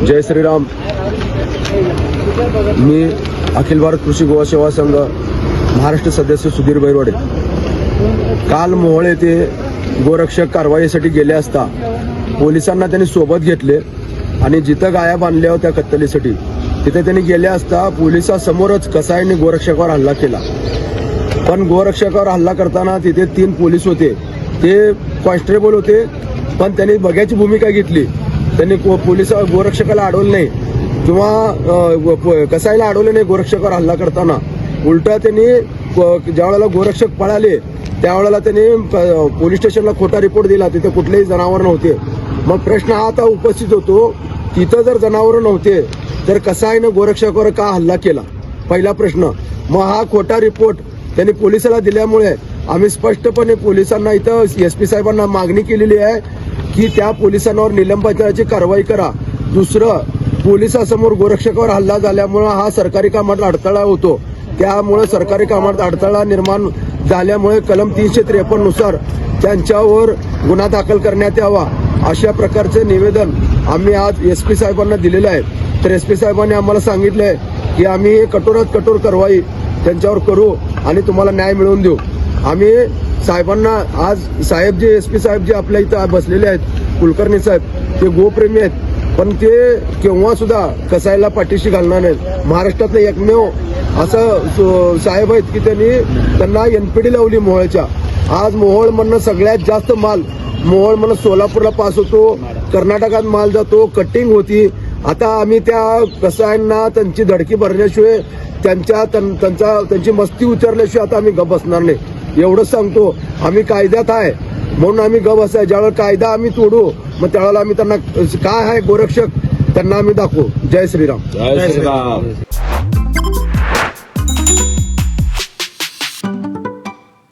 जय श्रीराम. मी अखिल भारत कृषी गोवा सेवा संघ महाराष्ट्र सदस्य सुधीर बैरवाडे. काल मोहोळ येथे गोरक्षक कारवाईसाठी गेले असता पोलिसांना त्यांनी सोबत घेतले आणि जिथं गाया बांधल्या होत्या कत्तलीसाठी तिथे त्यांनी गेले असता पोलिसांसमोरच कसाईने गोरक्षकावर हल्ला केला. पण गोरक्षकावर हल्ला करताना तिथे 3 पोलीस होते, ते कॉन्स्टेबल होते, पण त्यांनी बघ्याची भूमिका घेतली. त्यांनी गोरक्षकाला अडवलं नाही किंवा कसाईला अडवलं नाही. गोरक्षकावर हल्ला करताना उलटा त्यांनी ज्यावेळेला गोरक्षक पळाले त्यावेळेला त्यांनी पोलीस स्टेशनला खोटा रिपोर्ट दिला. तिथे कुठलेही जनावर नव्हते. मग प्रश्न हा आता उपस्थित होतो, तिथं जर जनावर नव्हते तर कसाईनं गोरक्षकावर का हल्ला केला, पहिला प्रश्न. मग हा खोटा रिपोर्ट त्यांनी पोलिसाला दिल्यामुळे आम्ही स्पष्टपणे पोलिसांना इथं SP साहेबांना मागणी केलेली आहे की त्या पोलिसांवर निलंबनाची कारवाई करा. दुसरं, पोलिसांसमोर गोरक्षकावर हल्ला झाल्यामुळे हा सरकारी कामात अडथळा होतो. त्यामुळे सरकारी कामात अडथळा निर्माण झाल्यामुळे कलम 353 नुसार त्यांच्यावर गुन्हा दाखल करण्यात यावा अशा प्रकारचे निवेदन आम्ही आज SP साहेबांना दिलेलं आहे. तर SP साहेबांनी आम्हाला सांगितलंय की आम्ही कठोरात कठोर कारवाई त्यांच्यावर करू आणि तुम्हाला न्याय मिळवून देऊ. आम्ही साहेबांना आज साहेब जे SP साहेब जे आपल्या इथं बसलेले आहेत, कुलकर्णी साहेब, ते गोप्रेमी आहेत, पण ते केव्हा सुद्धा कसाईला पाठीशी घालणार नाहीत. महाराष्ट्रातलं एकमेव असं साहेब आहेत की त्यांना NPD लावली मोहोळच्या. आज मोहोळमधनं सगळ्यात जास्त माल मोहोळमधनं सोलापूरला पास होतो, कर्नाटकात माल जातो, कटिंग होती. आता आम्ही त्या कसायांना त्यांची धडकी भरल्याशिवाय त्यांची मस्ती उतरल्याशिवाय आता आम्ही गप बसणार नाही. एवढंच सांगतो. आम्ही कायद्यात आहे म्हणून आम्ही गप बसाय. ज्यावेळेला कायदा आम्ही तोडू मग त्यावेळेला आम्ही त्यांना काय आहे गोरक्षक त्यांना आम्ही दाखवू. जय श्रीराम. जय श्रीराम.